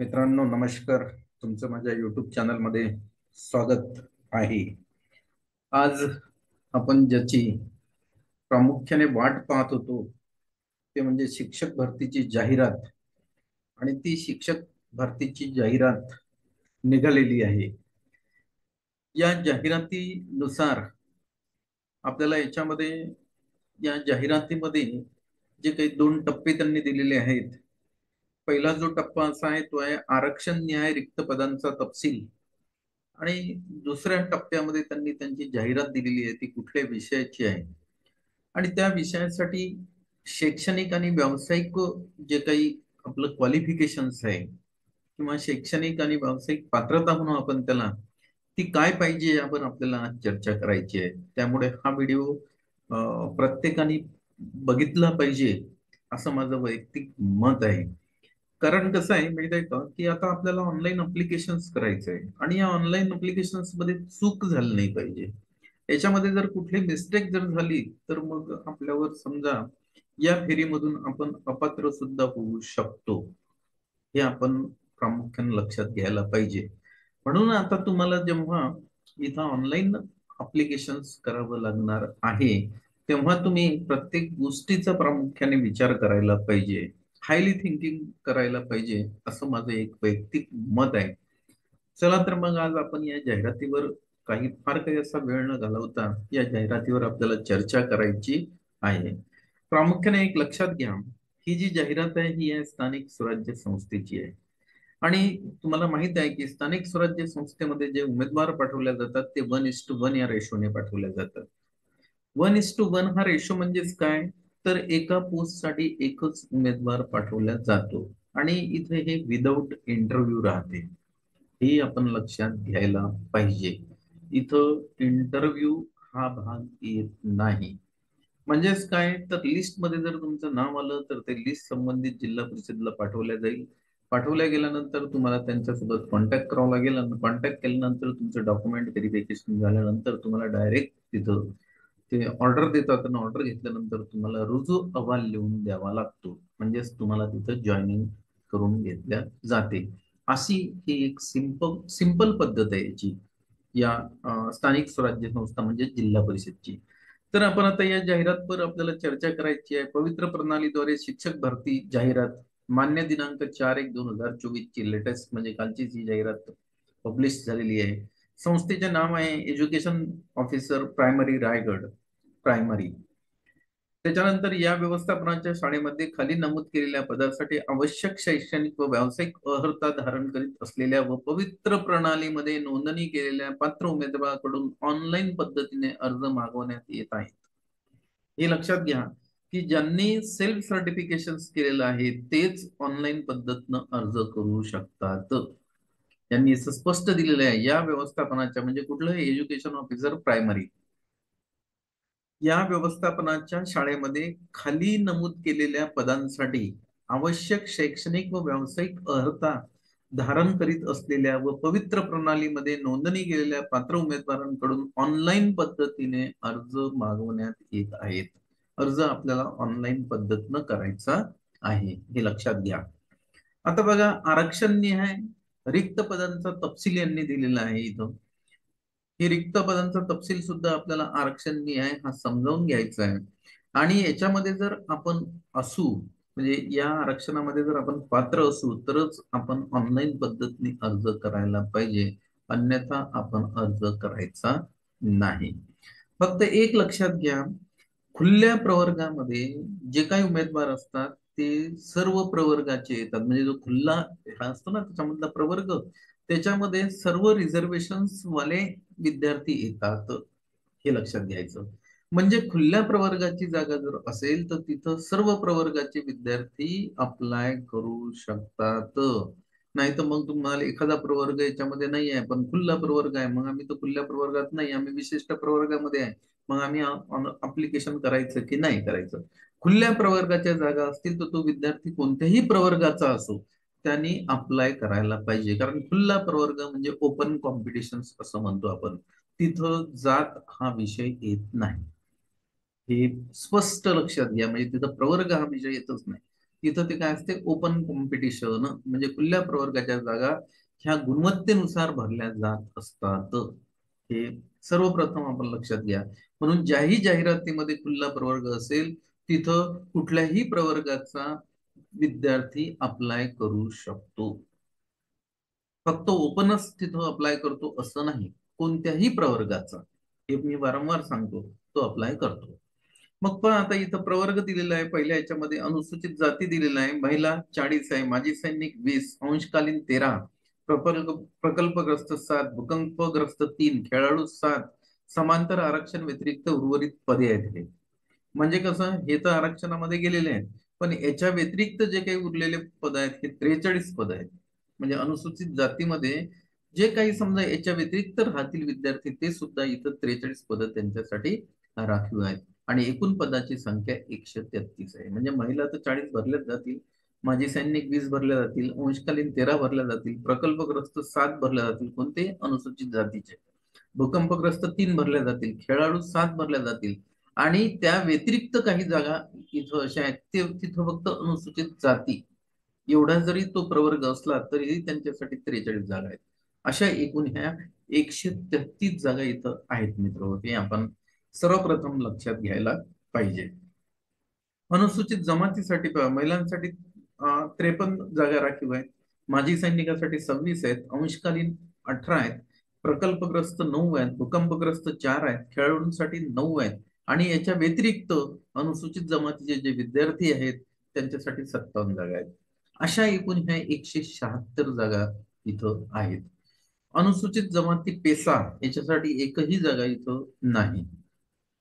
मित्रांनो नमस्कार. तुमचं माझ्या यूट्यूब चॅनलमध्ये स्वागत आहे. आज आपण ज्याची प्रामुख्याने वाट पाहत होतो ते म्हणजे शिक्षक भरतीची जाहिरात. आणि ती शिक्षक भरतीची जाहिरात निघालेली आहे. या जाहिरातीनुसार आपल्याला याच्यामध्ये या जाहिरातीमध्ये जे काही दोन टप्पे त्यांनी दिलेले आहेत. पहिला जो टप्पा असा आहे तो आहे आरक्षण न्याय रिक्त पदांचा तपशील. आणि दुसऱ्या टप्प्यामध्ये त्यांनी त्यांची जाहिरात दिलेली आहे ती कुठल्या विषयाची आहे आणि त्या विषयासाठी शैक्षणिक आणि व्यावसायिक जे काही आपलं क्वालिफिकेशन्स आहे किंवा शैक्षणिक आणि व्यावसायिक पात्रता म्हणून आपण त्याला ती काय पाहिजे यावर आपल्याला आज चर्चा करायची आहे. त्यामुळे हा व्हिडिओ प्रत्येकाने बघितला पाहिजे असं माझं वैयक्तिक मत आहे. कारण कसं आहे माहित आहे का की आता आपल्याला ऑनलाईन अप्लिकेशन्स करायचं आहे आणि या ऑनलाईन अप्लिकेशन्स मध्ये चूक झाली नाही पाहिजे. याच्यामध्ये जर कुठली मिस्टेक जर झाली तर मग आपल्यावर समजा या फेरीमधून आपण अपात्र सुद्धा होऊ शकतो. हे आपण प्रामुख्याने लक्षात घ्यायला पाहिजे. म्हणून आता तुम्हाला जेव्हा इथं ऑनलाईन अप्लिकेशन्स करावं लागणार आहे तेव्हा तुम्ही प्रत्येक गोष्टीचा प्रामुख्याने विचार करायला पाहिजे. हायली थिंकिंग करायला पाहिजे असं माझं एक वैयक्तिक मत आहे. चला तर मग आज आपण या जाहिरातीवर फार काही असा वेळ न घालवता या जाहिरातीवर आपल्याला चर्चा करायची आहे. प्रामुख्याने एक लक्षात घ्या, ही जी जाहिरात आहे ही आहे स्थानिक स्वराज्य संस्थेची आहे. आणि तुम्हाला माहित आहे की स्थानिक स्वराज्य संस्थेमध्ये जे उमेदवार पाठवल्या जातात ते 1:1 या रेशोने पाठवल्या जातात. 1:1 हा रेशो म्हणजेच काय, तर एका पोस्ट साठी एकच उमेदवार पाठवला जातो आणि इथे हे विदाऊट इंटरव्ह्यू राहते. हे आपण लक्षात घ्यायला पाहिजे. इथं इंटरव्ह्यू हा भाग येत नाही. म्हणजेच काय, तर लिस्ट मध्ये जर तुमचं नाव आलं तर ते लिस्ट संबंधित जिल्हा परिषदला पाठवल्या जाईल. पाठवल्या गेल्यानंतर तुम्हाला त्यांच्यासोबत कॉन्टॅक्ट करावं लागेल आणि कॉन्टॅक्ट केल्यानंतर तुमचं डॉक्युमेंट व्हेरिफिकेशन झाल्यानंतर तुम्हाला डायरेक्ट तिथं ते ऑर्डर देतात आणि ऑर्डर घेतल्यानंतर तुम्हाला रुजू अहवाल लिहून द्यावा लागतो. म्हणजेच तुम्हाला तिथं जॉईनिंग करून घेतल्या जाते. अशी ही एक सिंपल पद्धत आहे याची, या स्थानिक स्वराज्य संस्था म्हणजे जिल्हा परिषदची. तर आपण आता या जाहिरातवर आपल्याला चर्चा करायची आहे. पवित्र प्रणालीद्वारे शिक्षक भरती जाहिरात मान्य दिनांक 4/1/2024 ची लेटेस्ट म्हणजे कालचीच ही जाहिरात पब्लिश झालेली आहे. संस्थेचे नाव आहे education officer primary Raigad primary. त्याच्यानंतर या व्यवस्थापनाच्या शाळेमध्ये खाली नमूद केलेल्या पदासाठी आवश्यक शैक्षणिक व व्यावसायिक अर्हता धारण करीत असलेल्या व पवित्र प्रणालीमध्ये नोंदणी केलेल्या पात्र उमेदवाराकडून ऑनलाईन पद्धतीने अर्ज मागवण्यात येत आहेत. हे लक्षात घ्या की ज्यांनी सेल्फ सर्टिफिकेशन केलेलं आहे तेच ऑनलाईन पद्धतीनं अर्ज करू शकतात. त्यांनी असं स्पष्ट दिलेलं आहे या व्यवस्थापनाच्या म्हणजे कुठलं एज्युकेशन ऑफिसर प्रायमरी या व्यवस्थापनाच्या शाळेमध्ये खाली नमूद केलेल्या पदांसाठी आवश्यक शैक्षणिक व व्यावसायिक अर्हता धारण करीत असलेल्या व पवित्र प्रणालीमध्ये नोंदणी केलेल्या पात्र उमेदवारांकडून ऑनलाईन पद्धतीने अर्ज मागवण्यात येत आहेत. अर्ज आपल्याला ऑनलाईन पद्धतीनं करायचा आहे, हे लक्षात घ्या. आता बघा, आरक्षण न्याय रिक्त पदांचा तपशील यांनी दिलेला आहे इथं. हे रिक्त पदांचा तपशील सुद्धा आपल्याला आरक्षण न्याय हा समजावून घ्यायचा आहे. आणि याच्यामध्ये जर आपण असू म्हणजे या आरक्षणामध्ये जर आपण पात्र असू तरच आपण ऑनलाईन पद्धतीने अर्ज करायला पाहिजे, अन्यथा आपण अर्ज करायचा नाही. फक्त एक लक्षात घ्या, खुल्या प्रवर्गामध्ये जे काही उमेदवार असतात ते सर्व प्रवर्गाचे येतात. म्हणजे जो खुला हा असतो ना त्याच्यामधला प्रवर्ग, त्याच्यामध्ये सर्व रिझर्वेशन्स वाले विद्यार्थी येतात. हे लक्षात घ्यायचं. म्हणजे खुल्या प्रवर्गाची जागा जर असेल तर तिथं सर्व प्रवर्गाचे विद्यार्थी अप्लाय करू शकतात. नाही तर मग तुम्हाला एखादा प्रवर्ग याच्यामध्ये नाही आहे पण खुला प्रवर्ग आहे, मग आम्ही तर खुल्या प्रवर्गात नाही, आम्ही विशिष्ट प्रवर्गामध्ये आहे, मग आम्ही अप्लिकेशन करायचं की नाही करायचं. खुल्या प्रवर्गाच्या जागा असतील तर तो विद्यार्थी कोणत्याही प्रवर्गाचा असो त्यांनी अप्लाय करायला पाहिजे. कारण खुला प्रवर्ग म्हणजे ओपन कॉम्पिटिशन असं म्हणतो आपण, तिथं जात हा विषय येत नाही. हे स्पष्ट लक्षात घ्या, म्हणजे तिथं प्रवर्ग हा विषय येतच नाही. तिथं ते काय असते, ओपन कॉम्पिटिशन, म्हणजे खुल्या प्रवर्गाच्या जागा ह्या गुणवत्तेनुसार भरल्या जात असतात. हे सर्वप्रथम आपण लक्षात घ्या. म्हणून ज्याही जाहिरातीमध्ये खुला प्रवर्ग असेल तिथं कुठल्याही प्रवर्गाचा विद्यार्थी अप्लाय करू शकतो. फक्त ओपनच तिथं अप्लाय करतो असं नाही, कोणत्याही प्रवर्गाचा, हे मी वारंवार सांगतो, तो अप्लाय करतो. मग पण आता इथं प्रवर्ग दिलेला आहे. पहिल्या याच्यामध्ये अनुसूचित जाती दिलेला आहे. महिला 40 आहे, माजी सैनिक 20, अंशकालीन 13, प्रकल्पग्रस्त 7, भूकंपग्रस्त 3, खेळाडू 7, समांतर आरक्षण व्यतिरिक्त उर्वरित पदे आहेत. हे म्हणजे कसं, हे तर आरक्षणामध्ये गेलेले आहेत, पण याच्या व्यतिरिक्त जे काही उरलेले पद आहेत हे 43 पद आहेत. म्हणजे अनुसूचित जातीमध्ये जे काही समजा याच्या व्यतिरिक्त राहतील विद्यार्थी ते सुद्धा इथं 43 पद त्यांच्यासाठी राखीव आहेत. आणि एकूण पदाची संख्या 133 आहे. म्हणजे महिला तर 40 भरल्याच जातील, माजी सैनिक 20 भरल्या जातील, अंशकालीन 13 भरल्या जातील, प्रकल्पग्रस्त 7 भरल्या जातील, कोणते अनुसूचित जातीचे, भूकंपग्रस्त 3 भरल्या जातील, खेळाडू 7 भरल्या जातील, आणि त्या व्यतिरिक्त काही जागा इथं अशा आहेत ते तिथं फक्त अनुसूचित जाती एवढा जरी तो प्रवर्ग असला तरीही त्यांच्यासाठी 43 जागा आहेत. अशा एकूण ह्या 133 जागा इथं आहेत मित्र, हे आपण सर्वप्रथम लक्षात घ्यायला पाहिजे. अनुसूचित जमातीसाठी महिलांसाठी 53 जागा राखीव आहेत, माजी सैनिकासाठी 26 आहेत, अंशकालीन 18 आहेत, प्रकल्पग्रस्त 9 आहेत, भूकंपग्रस्त 4 आहेत, खेळाडूंसाठी 9 आहेत, आणि याच्या व्यतिरिक्त अनुसूचित जमातीचे जे विद्यार्थी आहेत त्यांच्यासाठी 57 जागा आहेत. अशा एकूण ह्या 176 जागा इथं आहेत. अनुसूचित जमाती पेसा याच्यासाठी एकही जागा इथं नाही,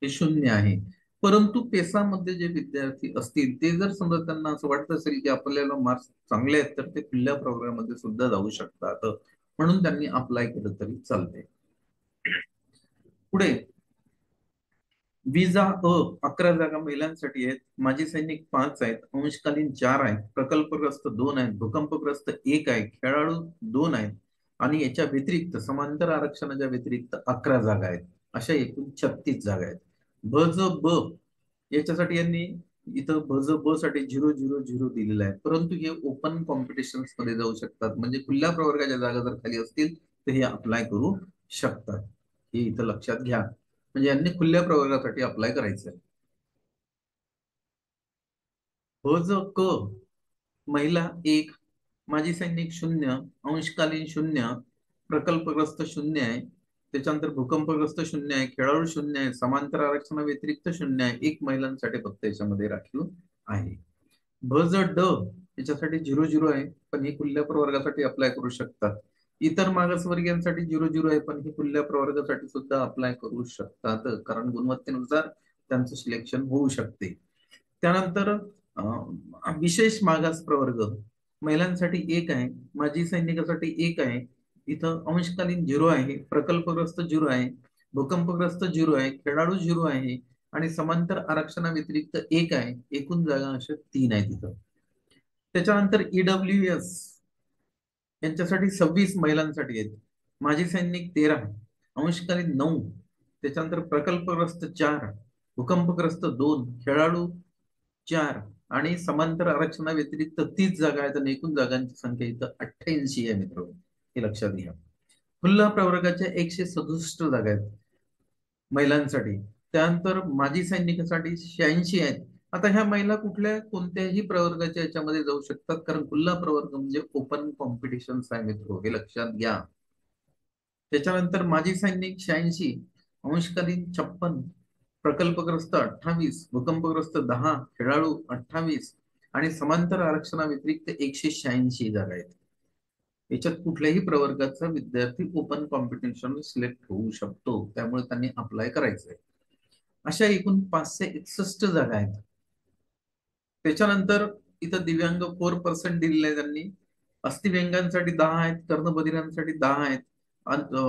हे शून्य आहे. परंतु पेसामध्ये जे विद्यार्थी असतील ते जर समजा त्यांना असं वाटत असेल की आपल्याला मार्क्स चांगले आहेत तर ते खुल्या प्रोग्राम मध्ये सुद्धा जाऊ शकतात, म्हणून त्यांनी अप्लाय केलं तरी चालते. पुढे विजा 11 जागा महिलांसाठी आहेत, माजी सैनिक 5 आहेत, अंशकालीन 4 आहेत, प्रकल्पग्रस्त 2 आहेत, भूकंपग्रस्त 1 आहे, खेळाडू 2 आहेत, आणि याच्या व्यतिरिक्त समांतर आरक्षणाच्या व्यतिरिक्त 11 जागा आहेत. अशा एकूण 36 जागा आहेत. भज ब याच्यासाठी यांनी इथं भज ब साठी 000 दिलेलं आहे, परंतु हे ओपन कॉम्पिटिशन मध्ये जाऊ शकतात. म्हणजे खुल्या प्रवर्गाच्या जागा जर खाली असतील तर हे अप्लाय करू शकतात, हे इथं लक्षात घ्या. म्हणजे यांनी खुल्या प्रवर्गासाठी अप्लाय करायचं आहे. ज क महिला 1, माजी सैनिक 0, अंशकालीन 0, प्रकल्पग्रस्त 0 आहे, त्याच्यानंतर भूकंपग्रस्त 0 आहे, खेळाडू 0 आहे, समांतर आरक्षणा व्यतिरिक्त 0 आहे, एक महिलांसाठी फक्त याच्यामध्ये राखीव आहे. भज ड याच्यासाठी 0 आहे, पण ही खुल्या प्रवर्गासाठी अप्लाय करू शकतात. इतर मागासवर्गीयांसाठी 0 आहे, पण ही खुल्या प्रवर्गासाठी सुद्धा अप्लाय करू शकतात, कारण गुणवत्तेनुसार त्यांचं सिलेक्शन होऊ शकते. त्यानंतर विशेष मागास प्रवर्ग महिलांसाठी 1 आहे, माजी सैनिकासाठी 1 आहे, इथं अंशकालीन 0 आहे, प्रकल्पग्रस्त 0 आहे, भूकंपग्रस्त 0 आहे, खेळाडू 0 आहे, आणि समांतर आरक्षणा व्यतिरिक्त 1 आहे. एकूण जागा अशा 3 आहेत तिथं. त्याच्यानंतर ईडब्ल्यूएस यांच्यासाठी 26 महिलांसाठी आहेत, माजी सैनिक 13, अंशकालीन 9, त्याच्यानंतर प्रकल्पग्रस्त 4, भूकंपग्रस्त 2, खेळाडू 4, आणि समांतर आरक्षणा व्यतिरिक्त 30 जागा आहेत, आणि एकूण जागांची संख्या इथं 88 आहे मित्र, हे लक्षात घ्या. खुल्ला प्रवर्गाच्या 167 जागा आहेत महिलांसाठी, त्यानंतर माजी सैनिकासाठी 86 आहेत. आता ह्या महिला कुठल्या कोणत्याही प्रवर्गाच्या याच्यामध्ये जाऊ शकतात, कारण खुल्ला प्रवर्ग म्हणजे ओपन कॉम्पिटिशन आहे मित्र, हे लक्षात घ्या. त्याच्यानंतर माजी सैनिक 86, अंशकालीन 56, प्रकल्पग्रस्त 28, भूकंपग्रस्त 10, खेळाडू 28, आणि समांतर आरक्षणा व्यतिरिक्त 186 जागा आहेत. याच्यात कुठल्याही प्रवर्गाचा विद्यार्थी ओपन कॉम्पिटिशन सिलेक्ट होऊ शकतो, त्यामुळे त्यांनी अप्लाय करायचंय. अशा एकूण 561 जागा आहेत. त्याच्यानंतर इथं दिव्यांग 4% दिलेले आहे त्यांनी, अस्थिव्यंगांसाठी 10 आहेत, कर्णबधिरांसाठी 10 आहेत,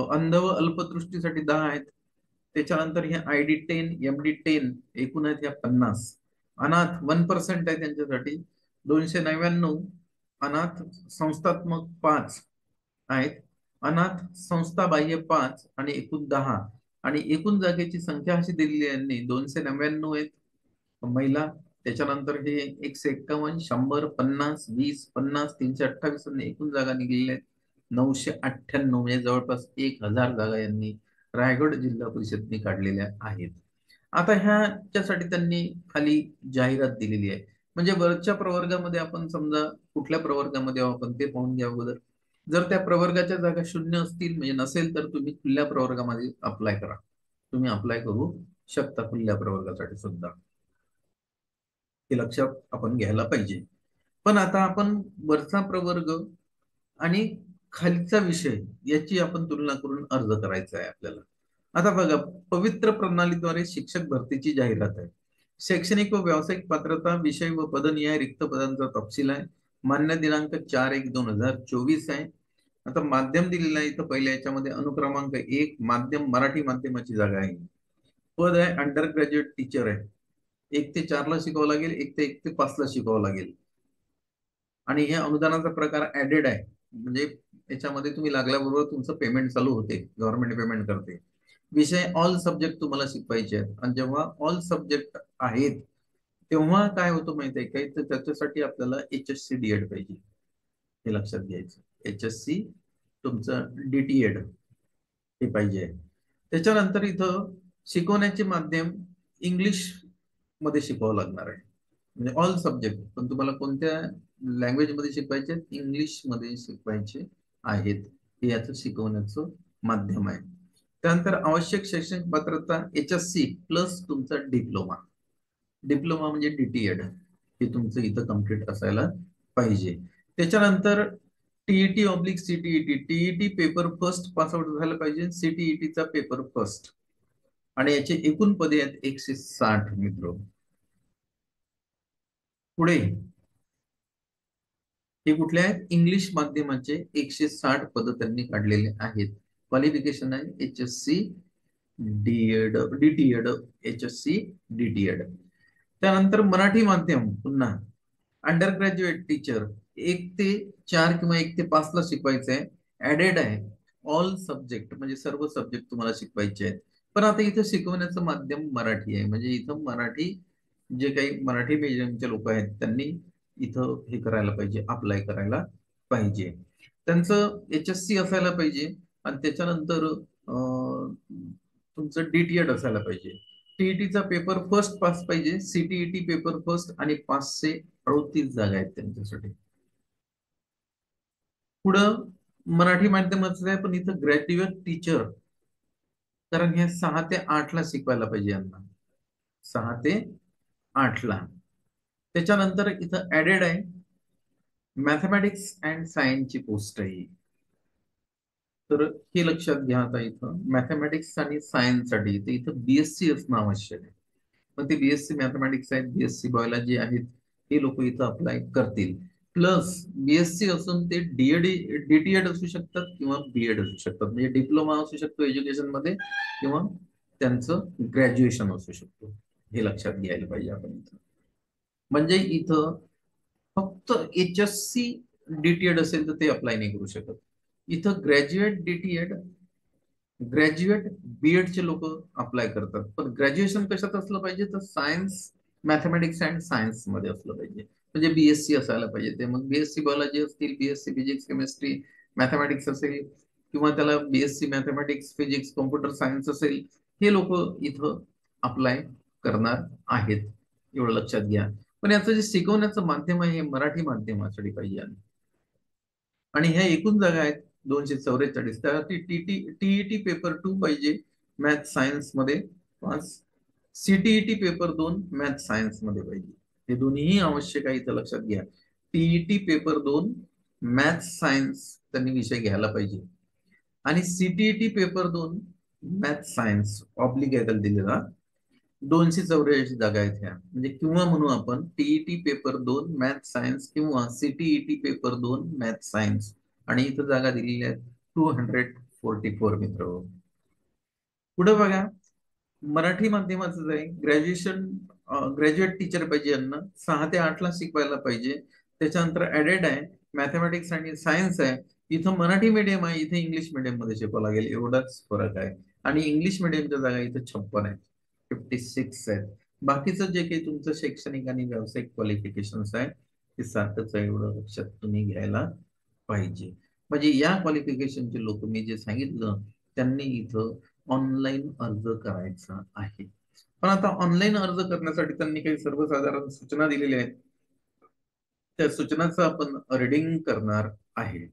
अंध व अल्पदृष्टीसाठी 10 आहेत. त्याच्यानंतर हे ID10, MD10 एकूण आहेत या 50. अनाथ 1% आहे त्यांच्यासाठी 299, अनाथ संस्थात्मक 5 आहेत, अनाथ संस्था बाह्य 5, आणि एकूण 10, आणि एकूण जागेची संख्या अशी दिलेली आहे यांनी 299 आहेत महिला, त्याच्यानंतर हे 151, 100, 50, 20, 50, 328 आणि एकूण जागा निघलेल्या आहेत 998, म्हणजे जवळपास 1000 जागा यांनी रायगड जिल्हा परिषदने काढलेल्या आहेत. आता ह्याच्यासाठी त्यांनी खाली जाहिरात दिलेली आहे. म्हणजे वरच्या प्रवर्गामध्ये आपण समजा कुठल्या प्रवर्गामध्ये आहोत आपण ते पाहून घ्या अगोदर. जर त्या प्रवर्गाच्या जागा शून्य असतील म्हणजे नसेल तर तुम्ही खुल्या प्रवर्गामध्ये अप्लाय करा. तुम्ही अप्लाय करू शकता खुल्या प्रवर्गासाठी सुद्धा. हे लक्षात आपण घ्यायला पाहिजे. पण आता आपण वरचा प्रवर्ग आणि खालचा विषय याची आपण तुलना करून अर्ज करायचा आहे आपल्याला. आता बघा, पवित्र प्रणालीद्वारे शिक्षक भरतीची जाहिरात आहे. शैक्षणिक व व्यावसायिक पात्रता विषय व पदनिहाय रिक्त पदांचा तपशील आहे. मान्य दिनांक 4/1/2024 आहे. आता माध्यम दिलेलं आहे इथं पहिल्या याच्यामध्ये अनुक्रमांक 1 माध्यम मराठी माध्यमाची जागा आहे. पद आहे अंडर ग्रॅज्युएट टीचर आहे. 1 ते 4 ला शिकावं लागेल, 1 ते 5 ला शिकावं लागेल. आणि हे अनुदानाचा प्रकार ऍडेड आहे. म्हणजे याच्यामध्ये तुम्ही लागल्याबरोबर तुमचं पेमेंट चालू होते, गव्हर्नमेंट पेमेंट करते. विषय ऑल सब्जेक्ट तुम्हाला शिकवायचे आहेत आणि जेव्हा ऑल सब्जेक्ट आहेत तेव्हा काय होतं माहिती आहे काय, तर त्याच्यासाठी आपल्याला HSC DED पाहिजे. हे लक्षात घ्यायचं. HSC तुमचं DTED हे पाहिजे. त्याच्यानंतर इथं शिकवण्याचे माध्यम इंग्लिश मध्ये शिकवावं लागणार आहे. म्हणजे ऑल सब्जेक्ट, पण तुम्हाला कोणत्या लँग्वेज मध्ये शिकवायचे, इंग्लिश मध्ये शिकवायचे आहेत. हे याचं शिकवण्याचं माध्यम आहे. त्यानंतर आवश्यक शैक्षणिक पात्रता HSC प्लस तुमचा डिप्लोमा. डिप्लोमा म्हणजे DTED हे तुमचं इथं कम्प्लीट असायला पाहिजे. त्याच्यानंतर TET/CTET, TET paper first pass out झालं पाहिजे, CTET चा पेपर फर्स्ट. आणि याचे एकूण पदे आहेत 160 मित्र. पुढे हे कुठले आहेत, इंग्लिश माध्यमाचे 160 पद त्यांनी काढलेले आहेत. क्वालिफिकेशन आहे HSC DTED, HSC DTED. त्यानंतर मराठी माध्यम पुन्हा अंडर ग्रॅज्युएट टीचर 1 ते 4 किंवा 1 ते 5 ला शिकवायचं आहे. ऍडेड आहे ऑल सब्जेक्ट, म्हणजे सर्व सब्जेक्ट तुम्हाला शिकवायचे आहेत. पण आता इथं शिकवण्याचं माध्यम मराठी आहे. म्हणजे इथं मराठी, जे काही मराठी मीडियमचे लोक आहेत त्यांनी इथं हे करायला पाहिजे, अप्लाय करायला पाहिजे. त्यांचं HSC असायला पाहिजे आणि त्याच्यानंतर तुमचं DTED असायला पाहिजे. टीईटीचा पेपर फर्स्ट पास पाहिजे, CTET पेपर फर्स्ट, आणि 538 जागा आहेत त्यांच्यासाठी. पुढं मराठी माध्यमाचं आहे, पण इथं ग्रॅज्युएट टीचर, कारण हे 6 ते 8 ला शिकवायला पाहिजे यांना, 6 ते 8 ला. त्याच्यानंतर इथं ऍडेड आहे मॅथमॅटिक्स अँड सायन्सची पोस्ट आहे. तर हे लक्षात घ्या. आता इथं मॅथमॅटिक्स आणि सायन्स साठी इथं BSc असणं आवश्यक आहे. पण ते BSc मॅथमॅटिक्स आहेत, BSc बायोलॉजी आहेत, हे लोक इथं अप्लाय करतील. प्लस BSc असून ते DTED असू शकतात किंवा BEd असू शकतात. म्हणजे डिप्लोमा असू शकतो एज्युकेशन मध्ये किंवा त्यांचं ग्रॅज्युएशन असू शकतो. हे लक्षात घ्यायला पाहिजे आपण इथं. म्हणजे इथं फक्त HSC DTED असेल तर ते अप्लाय नाही करू शकत. इथं ग्रॅज्युएट DTED, ग्रॅज्युएट BEd चे लोक अप्लाय करतात. पण ग्रॅज्युएशन कशात असलं पाहिजे, तर सायन्स, मॅथमॅटिक्स अँड सायन्स मध्ये असलं पाहिजे. म्हणजे BSc असायला पाहिजे. ते मग BSc बायोलॉजी असतील, BSc फिजिक्स केमिस्ट्री मॅथमॅटिक्स असेल, किंवा त्याला BSc mathematics physics computer science असेल, हे लोक इथं अप्लाय करणार आहेत. एवढं लक्षात घ्या. पण याचं जे शिकवण्याचं माध्यम आहे हे मराठी माध्यमासाठी पाहिजे. आणि ह्या एकूण जागा आहेत 244. त्यासाठी TET पेपर 2 पाहिजे मॅथ सायन्स मध्ये 5, CTET पेपर 2 मॅथ सायन्स मध्ये पाहिजे. हे दोन्हीही आवश्यक आहे, इथं लक्षात घ्या. TET पेपर 2 मॅथ सायन्स त्यांनी विषय घ्यायला पाहिजे, आणि CTET paper 2 math science oblique आहे दिलेला. 284 जागा आहेत ह्या. म्हणजे किंवा म्हणू आपण TET पेपर 2 मॅथ सायन्स किंवा CTET पेपर 2 मॅथ सायन्स. आणि इथं जागा दिलेल्या आहेत 244 मित्र. पुढे बघा, मराठी माध्यमाचं आहे ग्रॅज्युएशन, ग्रॅज्युएट टीचर पाहिजे यांना, 6 ते 8 ला शिकवायला पाहिजे. त्याच्यानंतर ऍडेड आहे मॅथमॅटिक्स आणि सायन्स आहे. इथं मराठी मीडियम आहे, इथे इंग्लिश मीडियम मध्ये शिकवावं लागेल, एवढाच फरक आहे. आणि इंग्लिश मीडियमच्या जागा इथं 56 आहेत, 56 आहेत. बाकीचं जे काही तुमचं शैक्षणिक आणि व्यावसायिक क्वालिफिकेशन्स आहे ते सारखंच आहे, एवढं लक्षात तुम्ही घ्यायला पाहिजे. म्हणजे या क्वालिफिकेशनचे लोक मी जे सांगितलं त्यांनी इथं ऑनलाईन अर्ज करायचा आहे. पण आता ऑनलाईन अर्ज करण्यासाठी त्यांनी काही सर्वसाधारण सूचना दिलेल्या आहेत. त्या सूचनांचं आपण रीडिंग करणार आहे.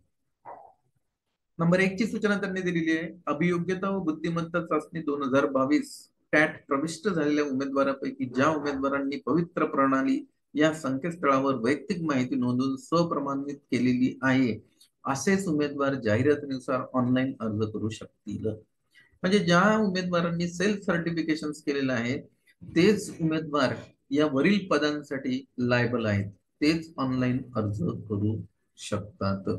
नंबर 1 ची सूचना त्यांनी दिलेली आहे. अभियोग्यता व बुद्धिमत्ता चाचणी 2022 टॅट प्रविष्ट झालेल्या उमेदवारापैकी ज्या उमेदवारांनी पवित्र प्रणाली या संकेतस्थळावर वैयक्तिक माहिती नोंदवून स्वप्रमाणित केलेली आहे, असेच उमेदवार जाहिरातीनुसार ऑनलाईन अर्ज करू शकतील. म्हणजे ज्या उमेदवारांनी सेल्फ सर्टिफिकेशन केलेलं आहे तेच उमेदवार या वरील पदांसाठी लायबल आहेत, तेच ऑनलाईन अर्ज करू शकतात.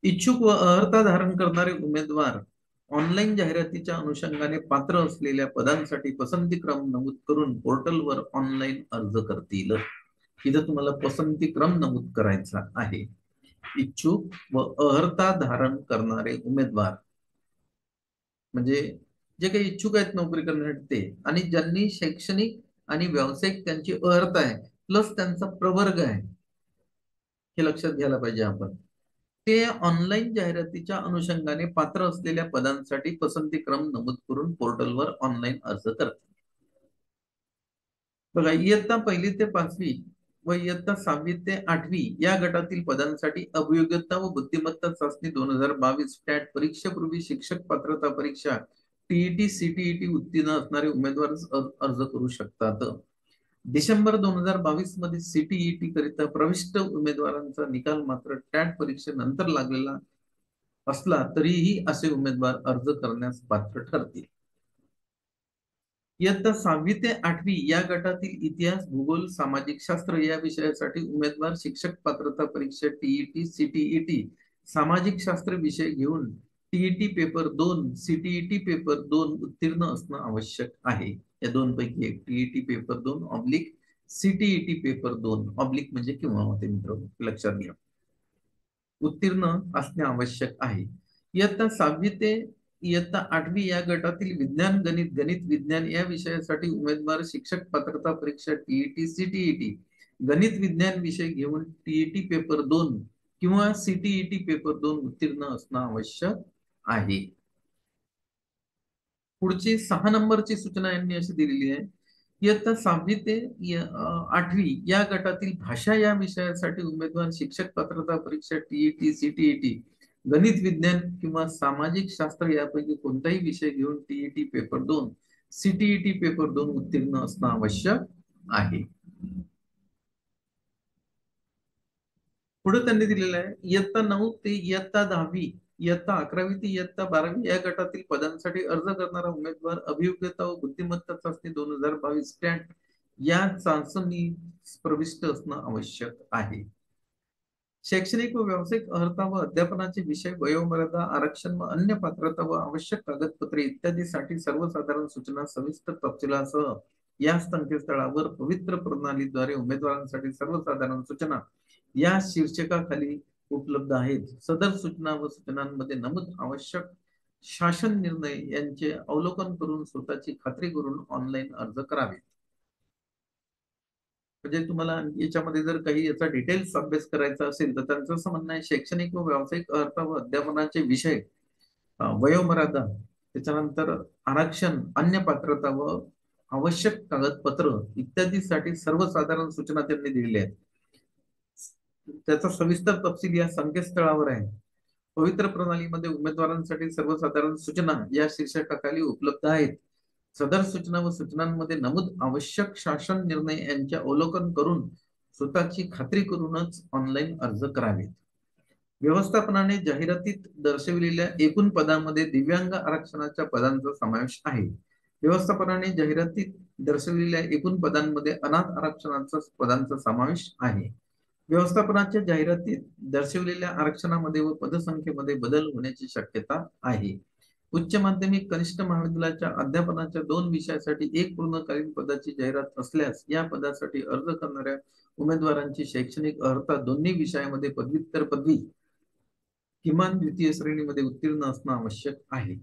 इच्छुक व अर्हता धारण करणारे उमेदवार ऑनलाईन जाहिरातीच्या अनुषंगाने पात्र असलेल्या पदांसाठी पसंती क्रम नमूद करून पोर्टलवर ऑनलाईन अर्ज करतील. इथं तुम्हाला पसंती क्रम नमूद करायचा आहे. इच्छुक व अर्हता धारण करणारे उमेदवार म्हणजे जे काही इच्छुक आहेत नोकरी करण्यासाठी ते, आणि ज्यांनी शैक्षणिक आणि व्यावसायिक त्यांची अर्हता आहे प्लस त्यांचा प्रवर्ग आहे, हे लक्षात घ्यायला पाहिजे आपण. ते ऑनलाईन जाहिरातीच्या अनुषंगाने पात्र असलेल्या पदांसाठी पसंती क्रम नमूद करून पोर्टलवर ऑनलाईन अर्ज करतात. बघा, इयत्ता 1ली ते 5वी व इयत्ता 6वी ते 8वी या गटातील पदांसाठी अभियोग्यता व बुद्धिमत्ता चाचणी 2022 टॅट परीक्षेपूर्वी शिक्षक पात्रता परीक्षा टीईटी सीटीईटी उत्तीर्ण असणारे उमेदवार अर्ज करू शकतात. डिसेंबर 2022 मध्ये सीटीईटी करिता प्रविष्ट उमेदवारांचा निकाल मात्र टॅट परीक्षेनंतर लागलेला असला तरीही असे उमेदवार अर्ज करण्यास पात्र ठरतील. इयत्ता 6वी ते 8वी या गटातील इतिहास, भूगोल, सामाजिक शास्त्र या विषयासाठी उमेदवार शिक्षक पात्रता परीक्षा टीईटी सीटीईटी सामाजिक शास्त्र विषय घेऊन टीईटी पेपर 2 सीटीईटी पेपर 2 उत्तीर्ण असणं आवश्यक आहे. या दोन पैकी एक, TET paper 2 oblique CTET paper 2 oblique म्हणजे किंवा होते मित्र, लक्षात घ्या, उत्तीर्ण असणे आवश्यक आहे. इयत्ता 6वी ते 8वी या गटातील विज्ञान, गणित, गणित विज्ञान या विषयासाठी उमेदवार शिक्षक पात्रता परीक्षा टीईटी सीटीईटी गणित विज्ञान विषय घेऊन टीईटी पेपर 2 किंवा सीटीईटी पेपर 2 उत्तीर्ण असणं आवश्यक आहे. पुढची 6 नंबरची सूचना यांनी अशी दिलेली आहे. इयत्ता 6वी ते 8वी या गटातील भाषा या विषयासाठी उमेदवार शिक्षक पात्रता परीक्षा टीईटी सीटीईटी गणित विज्ञान किंवा सामाजिक शास्त्र यापैकी कोणताही विषय घेऊन टीईटी पेपर 2 सीटीईटी पेपर 2 उत्तीर्ण असणं आवश्यक आहे. पुढे त्यांनी दिलेलं आहे, इयत्ता 9 ते इयत्ता 10वी, इयत्ता 11वी ते इयत्ता 12वी या गटातील पदांसाठी अर्ज करणारा उमेदवार अभियोग्यता व बुद्धिमत्ता चाचणी 2022 स्टॅट या चाचणी प्रविष्ट असणं आवश्यक आहे. शैक्षणिक व व्यावसायिक अर्हता व अध्यापनाचे विषय, वयोमर्यादा, आरक्षण व अन्य पात्रता व आवश्यक कागदपत्रे इत्यादीसाठी सर्वसाधारण सूचना सविस्तर तपशिलासह या संकेतस्थळावर पवित्र प्रणालीद्वारे उमेदवारांसाठी सर्वसाधारण सूचना या शीर्षकाखाली उपलब्ध आहेत. सदर सूचना व सूचनांमध्ये नमूद आवश्यक शासन निर्णय यांचे अवलोकन करून स्वतःची खात्री करून ऑनलाईन अर्ज करावे. म्हणजे तुम्हाला याच्यामध्ये जर काही याचा डिटेल्स अभ्यास करायचा असेल तर त्यांचं असं म्हणणं आहे, शैक्षणिक व व्यावसायिक अर्हता व अध्यापनाचे विषय, वयोमर्यादा, त्याच्यानंतर आरक्षण, अन्य पात्रता व आवश्यक कागदपत्र इत्यादीसाठी सर्वसाधारण सूचना त्यांनी दिलेल्या आहेत. त्याचा सविस्तर तपशील या संकेतस्थळावर आहे. पवित्र प्रणालीमध्ये उमेदवारांसाठी सर्वसाधारण सूचना या शीर्षकाखाली उपलब्ध आहेत. सदर सूचना व सूचनांमध्ये नमूद आवश्यक शासन निर्णय यांचे अवलोकन करून स्वतःची खात्री करूनच ऑनलाईन अर्ज करावेत. व्यवस्थापनाने जाहिरातीत दर्शविलेल्या एकूण पदांमध्ये दिव्यांग आरक्षणाच्या पदांचा समावेश आहे. व्यवस्थापनाने जाहिरातीत दर्शविलेल्या एकूण पदांमध्ये अनाथ आरक्षणाचा पदांचा समावेश आहे. व्यवस्थापनाच्या जाहिरातीत दर्शविलेल्या आरक्षणामध्ये व पदसंख्येमध्ये बदल होण्याची शक्यता आहे. उच्च माध्यमिक कनिष्ठ महाविद्यालयाच्या अध्यापनाच्या 2 विषयासाठी एक पूर्णकालीन पदाची जाहिरात असल्यास या पदासाठी अर्ज करणाऱ्या उमेदवारांची शैक्षणिक अर्हता दोन्ही विषयामध्ये पदव्युत्तर पदवी किमान द्वितीय श्रेणीमध्ये उत्तीर्ण असणं आवश्यक आहे.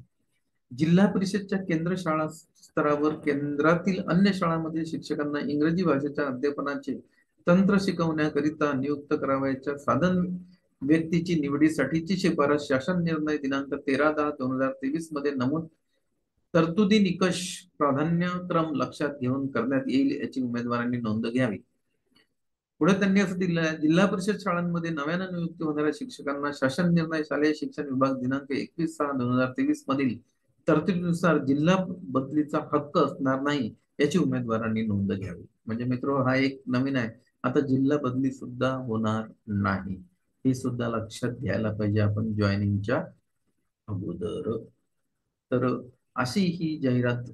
जिल्हा परिषदच्या केंद्र शाळा स्तरावर केंद्रातील अन्य शाळांमध्ये शिक्षकांना इंग्रजी भाषेच्या अध्यापनाचे तंत्र शिकवण्याकरिता नियुक्त करावयाच्या साधन व्यक्तीची निवडीसाठीची शिफारस शासन निर्णय दिनांक 13/10/2023 मध्ये नमूद तरतुदी निकष प्राधान्यक्रम लक्षात घेऊन करण्यात येईल याची उमेदवारांनी नोंद घ्यावी. पुढे त्यांनी असं दिलं आहे, जिल्हा परिषद शाळांमध्ये नव्यानं नियुक्त होणाऱ्या शिक्षकांना शासन निर्णय शालेय शिक्षण विभाग दिनांक 21/6/2023 मधील तरतुदीनुसार जिल्हा बदलीचा हक्क असणार नाही याची उमेदवारांनी नोंद घ्यावी. म्हणजे मित्र, हा एक नवीन आहे. आता जिल्हा बदली सुद्धा होणार नाही, हे सुद्धा लक्षात घ्यायला पाहिजे आपण जॉईनिंगच्या अगोदर. तर अशी ही जाहिरात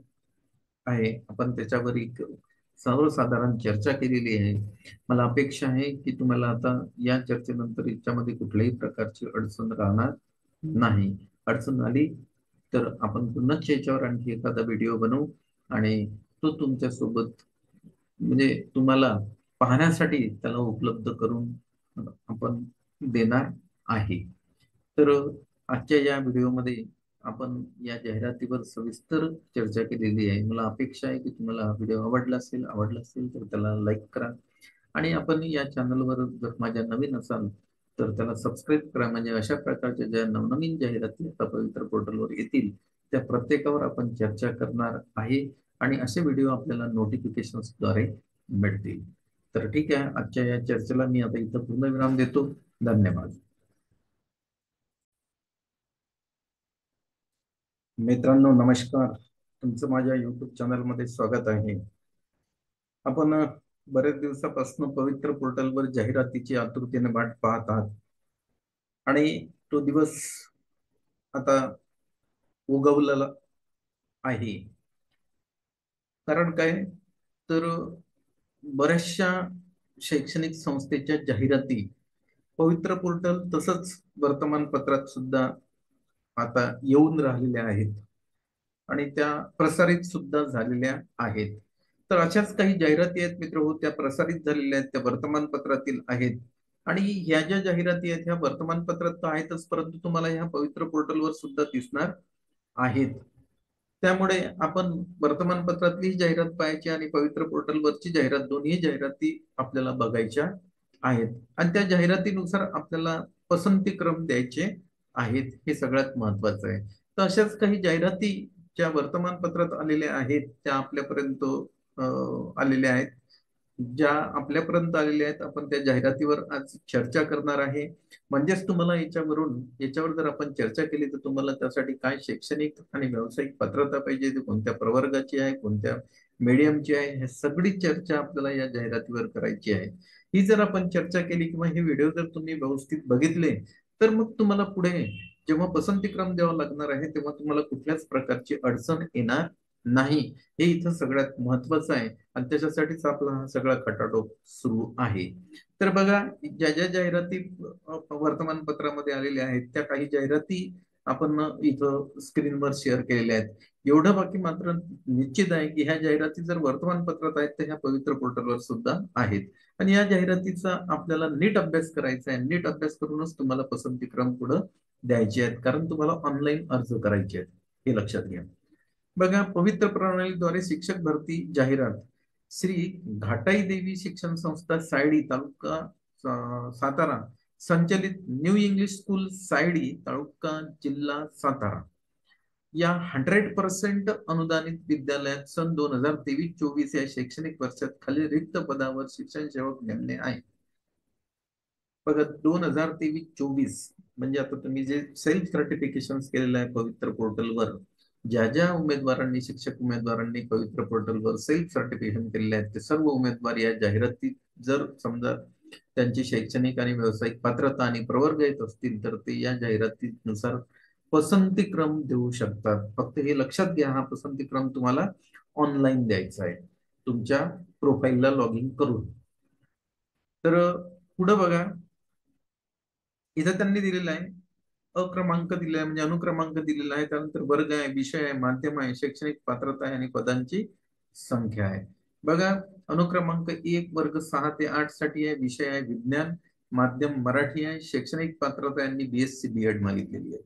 आहे. आपण त्याच्यावर एक सर्वसाधारण चर्चा केलेली आहे. मला अपेक्षा आहे की तुम्हाला आता या चर्चेनंतर याच्यामध्ये कुठल्याही प्रकारची अडचण राहणार नाही. अडचण आली तर आपण पुन्हा याच्यावर आणखी एखादा व्हिडिओ बनवू आणि तो तुमच्या सोबत म्हणजे तुम्हाला पाहण्यासाठी त्याला उपलब्ध करून आपण देणार आहे. तर आजच्या या व्हिडिओमध्ये आपण या जाहिरातीवर सविस्तर चर्चा केलेली आहे. मला अपेक्षा आहे की तुम्हाला हा व्हिडिओ आवडला असेल तर त्याला लाईक करा आणि आपण या चॅनलवर जर माझ्या नवीन असाल तर त्याला सबस्क्राईब करा. म्हणजे अशा प्रकारच्या ज्या नवनवीन जाहिराती आता पवित्र पोर्टलवर येतील त्या प्रत्येकावर आपण चर्चा करणार आहे आणि असे व्हिडिओ आपल्याला नोटिफिकेशन्सद्वारे मिळतील. तर ठीक आहे, आजच्या या चर्चेला मी आता इथं पूर्णविराम देतो. धन्यवाद. मित्रांनो नमस्कार, तुमचं माझ्या युट्यूब चॅनलमध्ये स्वागत आहे. आपण बरेच दिवसापासून पवित्र पोर्टलवर जाहिरातीची आतुरतेने वाट पाहत आहात आणि तो दिवस आता उगवलेला आहे. कारण काय, तर बऱ्याचशा शैक्षणिक संस्थेच्या जाहिराती पवित्र पोर्टल तसंच वर्तमानपत्रात सुद्धा आता येऊन राहिलेल्या आहेत आणि त्या प्रसारित सुद्धा झालेल्या आहेत. तर अशाच काही जाहिराती आहेत मित्र हो, त्या प्रसारित झालेल्या आहेत, त्या वर्तमानपत्रातील आहेत. आणि ह्या ज्या जाहिराती आहेत ह्या वर्तमानपत्रात तर आहेतच, परंतु तुम्हाला ह्या पवित्र पोर्टलवर सुद्धा दिसणार आहेत. त्यामुळे आपण वर्तमानपत्रातली जाहिरात पाहायची आणि पवित्र पोर्टलवरची जाहिरात, दोन्ही जाहिराती आपल्याला बघायच्या आहेत आणि त्या जाहिरातीनुसार आपल्याला पसंतीक्रम द्यायचे आहेत. हे सगळ्यात महत्वाचं आहे. तर अशाच काही जाहिराती ज्या वर्तमानपत्रात आलेल्या आहेत त्या आपल्यापर्यंत आलेल्या आहेत. ज्या आपल्यापर्यंत आलेल्या आहेत आपण त्या जाहिरातीवर आज चर्चा करणार आहे. म्हणजेच तुम्हाला याच्यावर जर आपण चर्चा केली तर तुम्हाला त्यासाठी काय शैक्षणिक आणि व्यावसायिक पात्रता पाहिजे, ती कोणत्या प्रवर्गाची आहे, कोणत्या मीडियमची आहे, हे सगळी चर्चा आपल्याला या जाहिरातीवर करायची आहे. ही जर आपण चर्चा केली किंवा हे व्हिडिओ जर तुम्ही व्यवस्थित बघितले तर मग तुम्हाला पुढे जेव्हा पसंतीक्रम द्यावा लागणार आहे तेव्हा तुम्हाला कुठल्याच प्रकारची अडचण येणार नाही. हे इथं सगळ्यात महत्वाचं आहे आणि त्याच्यासाठीच आपला हा सगळा खटाटोप सुरू आहे. तर बघा, ज्या ज्या जाहिराती वर्तमानपत्रामध्ये आलेल्या आहेत त्या काही जाहिराती आपण इथं स्क्रीनवर शेअर केलेल्या आहेत. एवढं बाकी मात्र निश्चित आहे की ह्या जाहिराती जर वर्तमानपत्रात आहेत तर ह्या पवित्र पोर्टलवर सुद्धा आहेत आणि या जाहिरातीचा आपल्याला नीट अभ्यास करायचा आहे. नीट अभ्यास करूनच तुम्हाला पसंतीक्रम पुढे द्यायचे आहेत, कारण तुम्हाला ऑनलाईन अर्ज करायचे आहेत. हे लक्षात घ्या. बघा, पवित्र प्रणालीद्वारे शिक्षक भरती जाहिरात श्री घाटाई देवी शिक्षण संस्था सायडी तालुका सातारा संचलित न्यू इंग्लिश स्कूल सायडी तालुका जिल्हा सातारा या 100% अनुदानित विद्यालयात सन 2023-24 या शैक्षणिक वर्षात खाली रिक्त पदावर शिक्षण सेवक नेमणे आहे. बघा, 2023-24 म्हणजे आता तुम्ही जे सेल्फ सर्टिफिकेशन केलेलं आहे पवित्र पोर्टलवर, ज्या ज्या उमेदवारांनी शिक्षक उमेदवारांनी पवित्र पोर्टलवर सेल्फ सर्टिफिकेशन केलेले आहेत ते सर्व उमेदवार या जाहिरातीत जर समजा त्यांची शैक्षणिक आणि व्यावसायिक पात्रता आणि प्रवर्ग येत असतील तर ते या जाहिरातीनुसार पसंतीक्रम देऊ शकतात. फक्त हे लक्षात घ्या, हा पसंतीक्रम तुम्हाला ऑनलाईन द्यायचा आहे तुमच्या प्रोफाईलला लॉग इन करून. तर पुढे बघा, इथं त्यांनी दिलेलं आहे अक्रमांक दिलेला आहे, म्हणजे अनुक्रमांक दिलेला आहे, त्यानंतर वर्ग आहे, विषय आहे, माध्यम आहे, शैक्षणिक पात्रता आहे आणि पदांची संख्या आहे. बघा, अनुक्रमांक 1 वर्ग 6 ते 8 साठी आहे, विषय आहे विज्ञान, माध्यम मराठी आहे, शैक्षणिक पात्रता यांनी BSc BEd मागितलेली आहे,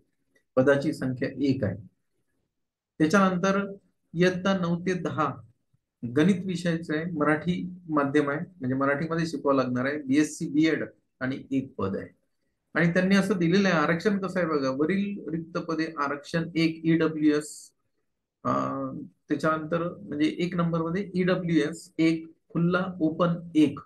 पदाची संख्या 1 आहे. त्याच्यानंतर इयत्ता 9 ते 10 गणित विषयाचं आहे, मराठी माध्यम आहे, म्हणजे मराठीमध्ये शिकवावं लागणार आहे, बीएससी बीएड आणि एक पद आहे. आणि त्यांनी असं दिलेलं आहे, आरक्षण कसं आहे बघा, वरील रिक्त पदे आरक्षण एक ईडब्ल्यूएस, त्याच्यानंतर म्हणजे 1 नंबर मध्ये ईडब्ल्यूएस एक, खुल्ला ओपन एक,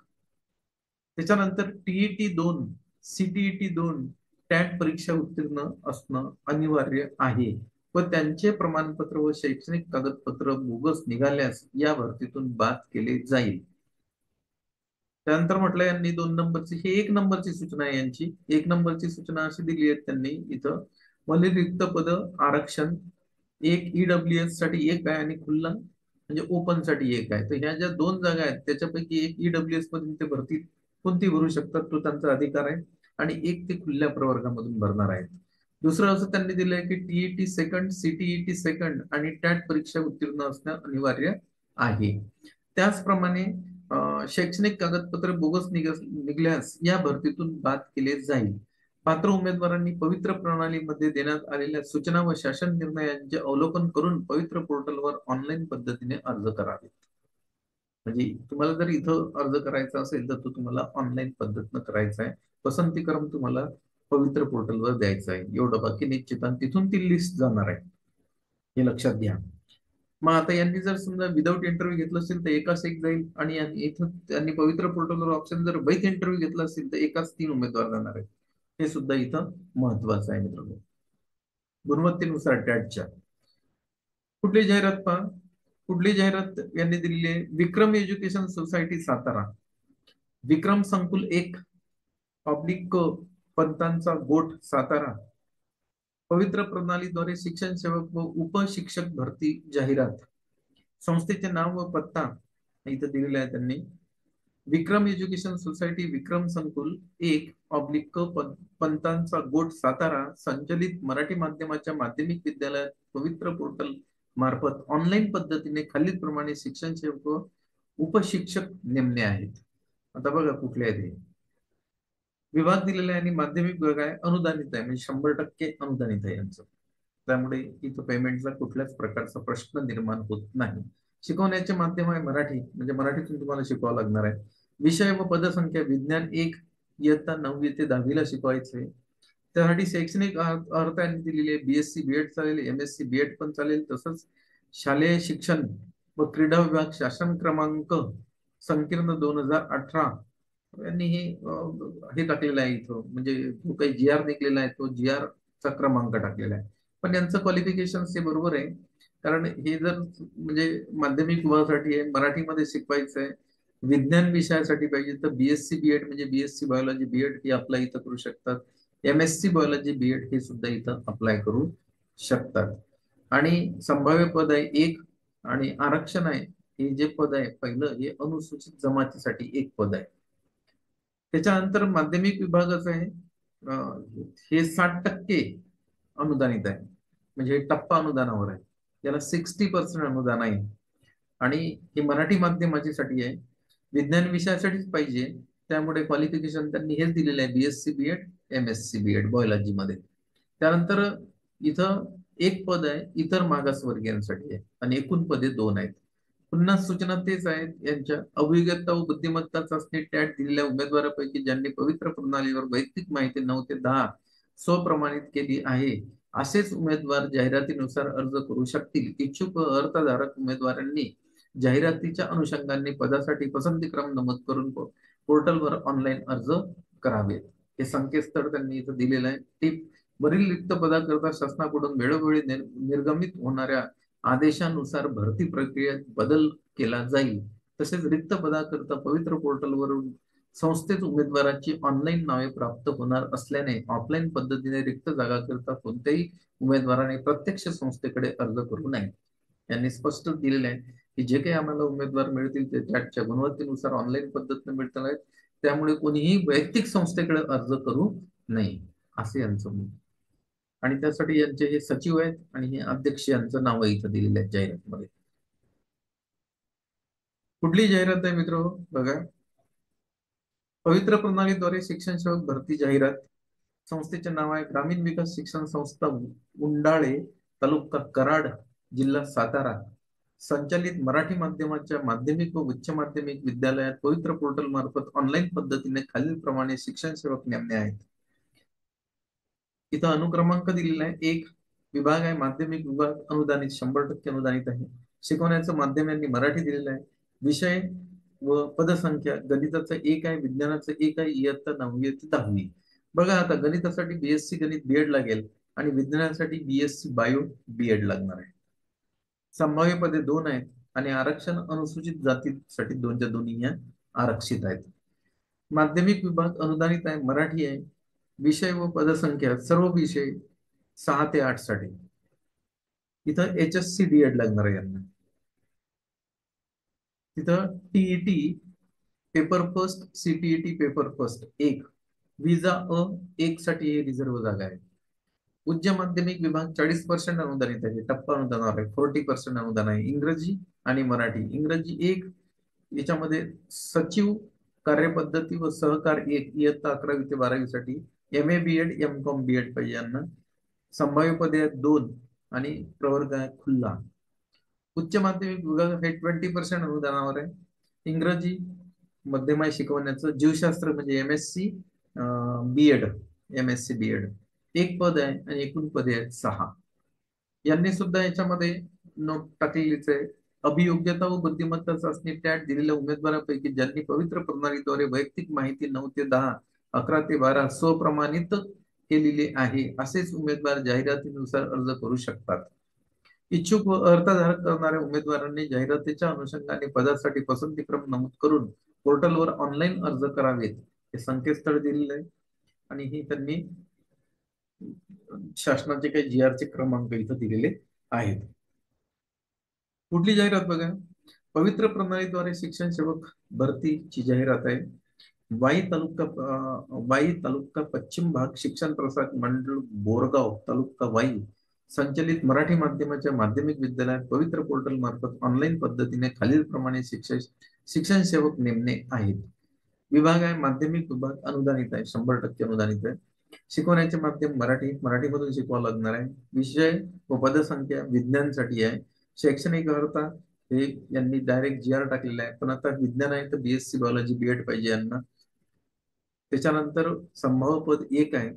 त्याच्यानंतर टीईटी 2, सीटीईटी 2 टॅट परीक्षा उत्तीर्ण असणं अनिवार्य आहे व त्यांचे प्रमाणपत्र व शैक्षणिक कागदपत्र बोगस निघाल्यास या भरतीतून बाद केले जाईल. त्यानंतर म्हटलं यांनी 2 नंबरची, हे 1 नंबरची सूचना आहे यांची. 1 नंबरची सूचना अशी दिली आहे त्यांनी इथं, वरील रिक्त पद आरक्षण एक ईडब्ल्यूएस साठी एक आहे आणि खुल्ला म्हणजे ओपन साठी एक आहे. तर ह्या ज्या 2 जागा आहेत त्याच्यापैकी एक ईडब्ल्यूएस मधून ते भरती कोणती भरू शकतात तो त्यांचा अधिकार आहे, आणि एक ते खुल्या प्रवर्गामधून भरणार आहेत. दुसरं असं त्यांनी दिलंय की टीईटी सेकंड, सीटीईटी सेकंड आणि टॅट परीक्षा उत्तीर्ण असणं अनिवार्य आहे. त्याचप्रमाणे शैक्षणिक कागदपत्र बोगस निघल्यास या भरतीतून बाद केले जाईल. पात्र उमेदवारांनी पवित्र प्रणालीमध्ये देण्यात आलेल्या सूचना व शासन निर्णयांचे अवलोकन करून पवित्र पोर्टलवर ऑनलाईन पद्धतीने अर्ज करावे. म्हणजे तुम्हाला जर इथं अर्ज करायचा असेल तर तो तुम्हाला ऑनलाईन पद्धतीनं करायचा आहे. पसंती क्रम तुम्हाला पवित्र पोर्टलवर द्यायचा आहे, एवढं बाकी निश्चित, आणि तिथून ती लिस्ट जाणार आहे, हे लक्षात घ्या. मग आता यांनी जर समजा विदाऊट इंटरव्ह्यू घेतलं असेल तर एकाच एक जाईल, आणि इथं त्यांनी पवित्र पोर्टलवर ऑप्शन जर विथ इंटरव्ह्यू घेतला असेल तर एकाच 3 उमेदवार जाणार आहेत. हे सुद्धा इथं महत्वाचं आहे मित्रांनो. गुणवत्तेनुसार टॅटच्या कुठली जाहिरात पहा, कुठली जाहिरात यांनी दिलेली आहे, विक्रम एज्युकेशन सोसायटी सातारा, विक्रम संकुल 1 पब्लिक पंतांचा गोठ सातारा, पवित्र प्रणालीद्वारे शिक्षण सेवक व उपशिक्षक भरती जाहिरात, संस्थेचे नाव व पत्ता इथं दिलेला आहे त्यांनी, विक्रम एज्युकेशन सोसायटी विक्रम संकुल 1 ऑब्लिक पंतांचा गोठ सातारा, संचलित मराठी माध्यमाच्या माध्यमिक विद्यालयात पवित्र पोर्टल मार्फत ऑनलाईन पद्धतीने खालील प्रमाणे शिक्षण सेवक व उपशिक्षक नेमणे आहेत. आता बघा कुठले आहेत हे. विभाग दिलेला आहे आणि माध्यमिक विभाग आहे, अनुदानित आहे, म्हणजे 100% अनुदानित आहे यांचं. त्यामुळे इथं पेमेंटचा कुठल्याच प्रकारचा प्रश्न निर्माण होत नाही. शिकवण्याचे माध्यम आहे मराठी, म्हणजे मराठीतून तुम्हाला शिकवावं लागणार आहे. विषय व पदसंख्या विज्ञान 1 इयत्ता 9 ते 10 शिकवायचे. त्यासाठी शैक्षणिक अर्हता दिलेली आहे, बीएससी बीएड चालेल, एमएससी बीएड पण चालेल, तसंच शालेय शिक्षण व क्रीडा विभाग शासन क्रमांक संकीर्ण 2018 यांनी हे टाकलेलं आहे इथं, म्हणजे जो काही जी आर निघलेला आहे तो जी आर चा क्रमांक टाकलेला आहे. पण यांचं क्वालिफिकेशन हे बरोबर आहे, कारण हे जर म्हणजे माध्यमिक विभागासाठी आहे, मराठीमध्ये शिकवायचं आहे, विज्ञान विषयासाठी पाहिजे तर बीएससी बीएड म्हणजे बीएससी बायोलॉजी बीएड हे अप्लाय इथं करू शकतात, एमएससी बायोलॉजी बीएड हे सुद्धा इथं अप्लाय करू शकतात. आणि संभाव्य पद आहे एक, आणि आरक्षण आहे, हे जे पद आहे पहिलं हे अनुसूचित जमातीसाठी एक पद आहे. त्याच्यानंतर माध्यमिक विभागाचं आहे, हे 60% अनुदानित आहे, म्हणजे टप्पा अनुदानावर आहे, याला 60% अनुदान आहे. आणि हे मराठी माध्यमासाठी आहे, विज्ञान विषयासाठीच पाहिजे, त्यामुळे क्वालिफिकेशन त्यांनी हेच दिलेलं आहे, BSc BEd MSc BEd biology मध्ये. त्यानंतर इथं एक पद आहे इतर मागासवर्गीयांसाठी आहे, आणि एकूण पदे 2 आहेत. पुन्हा सूचना तेच आहेत यांच्या, अभिज्ञता व बुद्धिमत्ता चाचणी टॅट दिलेल्या उमेदवारापैकी ज्यांनी पवित्र प्रणालीवर वैयक्तिक माहिती 9 ते 10 स्वप्रमाणित केली आहे असेच उमेदवार जाहिरातीनुसार अर्ज करू शकतील. इच्छुक अर्जदारक उमेदवारांनी जाहिरातीच्या अनुषंगाने पदासाठी पसंतीक्रम नमूद करून पोर्टलवर ऑनलाईन अर्ज करावेत. हे संकेतस्थळ त्यांनी इथं दिलेलं आहे. टिप, वरील रिक्त पदाकरता शासनाकडून वेळोवेळी निर्गमित होणाऱ्या आदेशानुसार भरती प्रक्रियेत बदल केला जाईल. तसेच रिक्त पदाकरता पवित्र पोर्टलवरून संस्थेत उमेदवाराची ऑनलाईन नावे प्राप्त होणार असल्याने ऑफलाईन पद्धतीने रिक्त जागाकरता कोणत्याही उमेदवाराने प्रत्यक्ष संस्थेकडे अर्ज करू नये. यांनी स्पष्ट दिलेले आहे की जे काही आम्हाला उमेदवार मिळतील ते टॅटच्या गुणवत्तेनुसार ऑनलाईन पद्धतीने मिळणार आहेत, त्यामुळे कोणीही वैयक्तिक संस्थेकडे अर्ज करू नये असे यांचं म्हणणं. आणि त्यासाठी यांचे हे सचिव आहेत आणि हे अध्यक्ष यांचं नाव इथं दिलेलं आहे जाहिरातीमध्ये. कुठली जाहिरात आहे मित्र बघा, पवित्र प्रणालीद्वारे शिक्षण सेवक भरती जाहिरात, संस्थेचे नाव आहे ग्रामीण विकास शिक्षण संस्था उंडाळे तालुका कराड जिल्हा सातारा संचालित मराठी माध्यमाच्या माध्यमिक व उच्च माध्यमिक विद्यालयात पवित्र पोर्टल मार्फत ऑनलाईन पद्धतीने खालील प्रमाणे शिक्षण सेवक नेमणे आहेत. इथं अनुक्रमांक दिलेला आहे. एक विभाग आहे माध्यमिक विभाग अनुदानित 100% अनुदानित आहे. शिकवण्याचं माध्यम यांनी मराठी दिलेलं आहे. विषय व पदसंख्या गणिताचं एक आहे, विज्ञानाचं एक आहे, इयत्ता 9वी ते 10वी. बघा आता गणितासाठी बीएससी गणित बीएड लागेल आणि विज्ञानासाठी बीएससी बायो बीएड लागणार आहे. संभाव्य पदे 2 आहेत आणि आरक्षण अनुसूचित जातीसाठी 2च्या दोन्ही या आरक्षित आहेत. माध्यमिक विभाग अनुदानित आहे, मराठी आहे. विषय व पदसंख्या सर्व विषय 6 ते 8 साठी. इथं HSC डीएड लागणार आहे यांना. तिथं TET paper first, CTET paper first एक, विजा एक साठी हे रिझर्व्ह जागा आहे. उच्च माध्यमिक विभाग 40% अनुदानित आहे, टप्पा अनुदानावर आहे. 40% अनुदान आहे. इंग्रजी आणि मराठी. इंग्रजी एक, याच्यामध्ये सचिव कार्यपद्धती व सहकार एक, इयत्ता 11वी ते 12वी साठी. MA बीएड MCOM बीएड पाहिजे यांना. संभाव्य पदे आहेत 2 आणि प्रवर्ग आहे खुल्ला. उच्च माध्यमिक विभाग हे 20% अनुदानावर आहे. इंग्रजी मध्यम आहे शिकवण्याचं. जीवशास्त्र म्हणजे MSc बीएड, MSc बीएड एक पद आहे आणि एकूण पदे आहेत 6. यांनी सुद्धा याच्यामध्ये नोट टाकलेलीच आहे. अभियोग्यता व बुद्धिमत्ता चाचणी टॅट दिलेल्या उमेदवारांपैकी ज्यांनी पवित्र प्रणालीद्वारे वैयक्तिक माहिती 9 ते 10, 11 ते 12 स्वप्रमाणित केलेली आहे असेच उमेदवार जाहिरातीनुसार अर्ज करू शकतात. इच्छुक व अर्जधारक करणाऱ्या उमेदवारांनी जाहिरातीच्या अनुषंगाने पदासाठी पसंतीक्रम नमूद करून पोर्टलवर ऑनलाईन अर्ज करावेत. हे संकेतस्थळ दिलेलं आहे आणि हे त्यांनी शासनाचे काही GR चे क्रमांक इथं दिलेले आहेत. पुढली जाहिरात बघा. पवित्र प्रणालीद्वारे शिक्षण सेवक भरतीची जाहिरात आहे. वाई तालुका पश्चिम भाग शिक्षण प्रसारक मंडळ बोरगाव तालुका वाई संचलित मराठी माध्यमाच्या माध्यमिक विद्यालयात पवित्र पोर्टल मार्फत ऑनलाईन पद्धतीने खालील प्रमाणे शिक्षण सेवक नेमणे आहेत. विभाग आहे माध्यमिक विभाग अनुदानित आहे, 100% अनुदानित आहे. शिकवण्याचे माध्यम मराठी, मराठीमधून शिकवावं लागणार आहे. विषय व पदसंख्या विज्ञानसाठी आहे. शैक्षणिक अर्हता हे यांनी डायरेक्ट GR टाकलेला आहे, पण आता विज्ञान आहे तर BSc बायोलॉजी बीएड पाहिजे यांना. त्याच्यानंतर संभाव्य पद 1 आहे.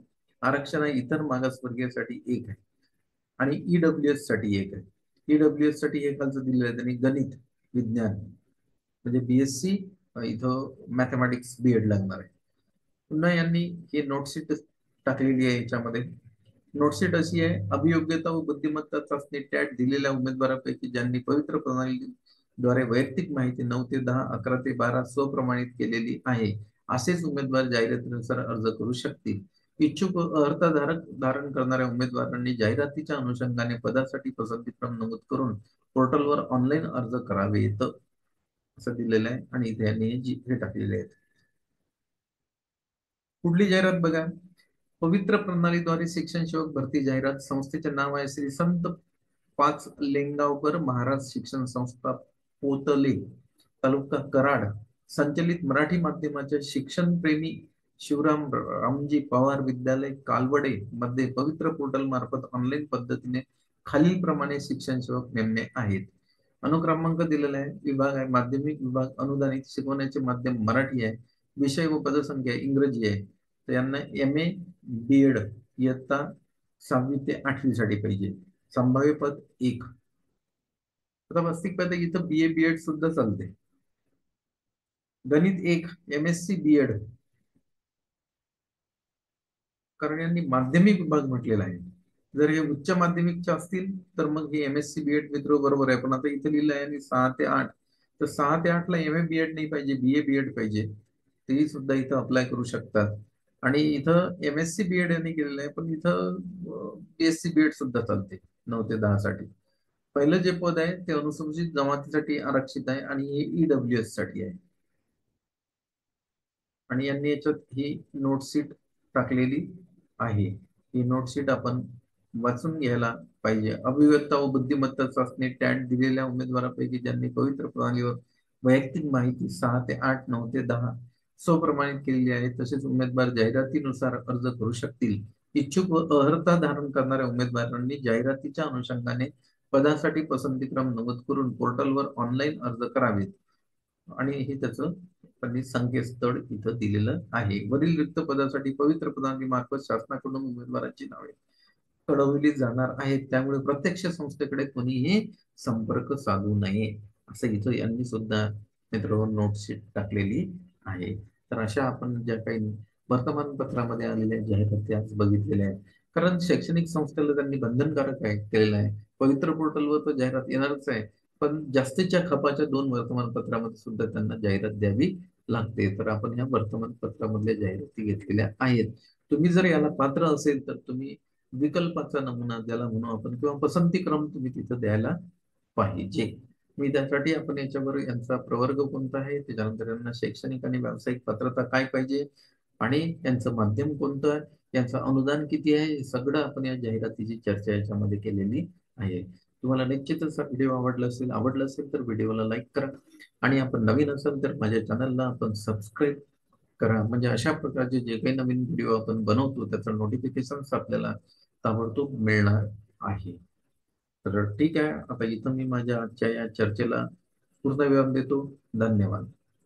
आरक्षण आहे इतर मागासवर्गीयासाठी 1 आहे आणि EWS साठी 1 आहे. EWS साठी हे खालचं दिलेलं आहे त्यांनी गणित विज्ञान म्हणजे BSc इथं मॅथमॅटिक्स बीएड लागणार आहे. पुन्हा यांनी हे नोटशीट टाकलेली आहे. याच्यामध्ये नोटशीट अशी आहे. अभियोग्यता व बुद्धिमत्ता चाचणी टॅट दिलेल्या उमेदवारांपैकी ज्यांनी पवित्र प्रणालीद्वारे वैयक्तिक माहिती 9 ते 10, 11 ते 12 स्वप्रमाणित केलेली आहे असेच उमेदवार जाहिरातीनुसार अर्ज करू शकतील. इच्छुक अर्हताधारक धारण करणाऱ्या उमेदवारांनी जाहिरातीच्या अनुषंगाने पदासाठी पसंतीक्रम नमूद करून पोर्टलवर ऑनलाईन अर्ज करावेत असं दिलेलं आहे आणि इथे यांनी हे टाकलेले आहेत. पुढली जाहिरात बघा. पवित्र प्रणालीद्वारे शिक्षण सेवक भरती जाहिरात. संस्थेचे नाव आहे श्री संत पाचलेंगावकर महाराज शिक्षण संस्था पोतले तालुका कराड संचलित मराठी माध्यमाच्या शिक्षण प्रेमी शिवराम रामजी पवार विद्यालय कालवडे मध्ये पवित्र पोर्टल मार्फत ऑनलाईन पद्धतीने खालील प्रमाणे शिक्षण सेवक नेमणे आहेत. अनुक्रमांक दिलेला आहे. विभाग आहे माध्यमिक विभाग अनुदानित. शिकवण्याचे माध्यम मराठी आहे. विषय व पदसंख्या इंग्रजी आहे. तर यांना MA बीएड इयत्ता 6वी ते 8वी साठी पाहिजे. संभाव्य पद 1. आता वास्तविक पद इथं BA बीएड सुद्धा चालते. गणित 1 MSc बीएड, कारण यांनी माध्यमिक विभाग म्हटलेला आहे. जर हे उच्च माध्यमिकचे असतील तर मग हे MSc बीएड मित्र बरोबर आहे, पण आता इथे लिहिलं आहे आणि 6 ते 8, तर 6 ते 8 ला MA बीएड नाही पाहिजे, BA बीएड पाहिजे. तेही सुद्धा इथं अप्लाय करू शकतात. आणि इथं MSc बीएड यांनी केलेलं आहे, पण इथं BSc बीएड सुद्धा चालते 9 ते 10 साठी. पहिलं जे पद आहे ते अनुसूचित जमातीसाठी आरक्षित आहे आणि हे EWS साठी आहे. आणि यांनी याच्यात ही नोटशीट टाकलेली आहे. ही नोटशीट आपण वाचून घ्यायला पाहिजे. अभिव्यक्ता व बुद्धिमत्ता चाचणी टॅट दिलेल्या उमेदवारांपैकी ज्यांनी पवित्र प्रणालीवर वैयक्तिक माहिती 6 ते 8, 9 ते 10 स्वप्रमाणित केलेली आहे तसेच उमेदवार जाहिरातीनुसार अर्ज करू शकतील. इच्छुक व अर्हता धारण करणाऱ्या उमेदवारांनी जाहिरातीच्या अनुषंगाने पदासाठी पसंतीक्रम नमूद करून पोर्टलवर ऑनलाईन अर्ज करावेत आणि हे त्याचं त्यांनी संकेतस्थळ इथं दिलेलं आहे. वरील रिक्त पदासाठी पवित्र मार्फत शासनाकडून उमेदवारांची नावे कळवली जाणार आहेत, त्यामुळे प्रत्यक्ष संस्थेकडे कोणीही संपर्क साधू नये असं इथं यांनी सुद्धा मित्रांनो नोटशीट टाकलेली आहे. तर अशा आपण ज्या काही वर्तमानपत्रामध्ये आलेल्या जाहिराती आज बघितलेल्या आहेत, कारण शैक्षणिक संस्थेला त्यांनी बंधनकारक आहे केलेलं आहे. पवित्र पोर्टलवर तर जाहिरात येणारच आहे, पण जास्तीच्या खपाच्या 2 वर्तमानपत्रामध्ये सुद्धा त्यांना जाहिरात द्यावी लागते. तर आपण ह्या वर्तमानपत्रामधल्या जाहिराती घेतलेल्या आहेत. तुम्ही जर याला पात्र असेल तर तुम्ही विकल्पाचा नमुना ज्याला म्हणू आपण किंवा पसंतीक्रम तुम्ही तिथं द्यायला पाहिजे. मी त्यासाठी आपण याच्यावर यांचा प्रवर्ग कोणता आहे, त्याच्यानंतर यांना शैक्षणिक आणि व्यावसायिक पात्रता काय पाहिजे आणि यांचं माध्यम कोणतं आहे, यांचं अनुदान किती आहे, हे सगळं आपण या जाहिरातीची चर्चा याच्यामध्ये केलेली आहे. तुम्हाला निश्चितच हा व्हिडिओ आवडला असेल तर व्हिडिओला लाईक करा आणि आपण नवीन असाल तर माझ्या चॅनलला आपण सबस्क्राईब करा, म्हणजे अशा प्रकारचे जे काही नवीन व्हिडिओ आपण बनवतो त्याचं नोटिफिकेशन आपल्याला ताबडतोब मिळणार आहे. तर ठीक आहे, आता इथं मी माझ्या आजच्या या चर्चेला पूर्ण विराम देतो. धन्यवाद.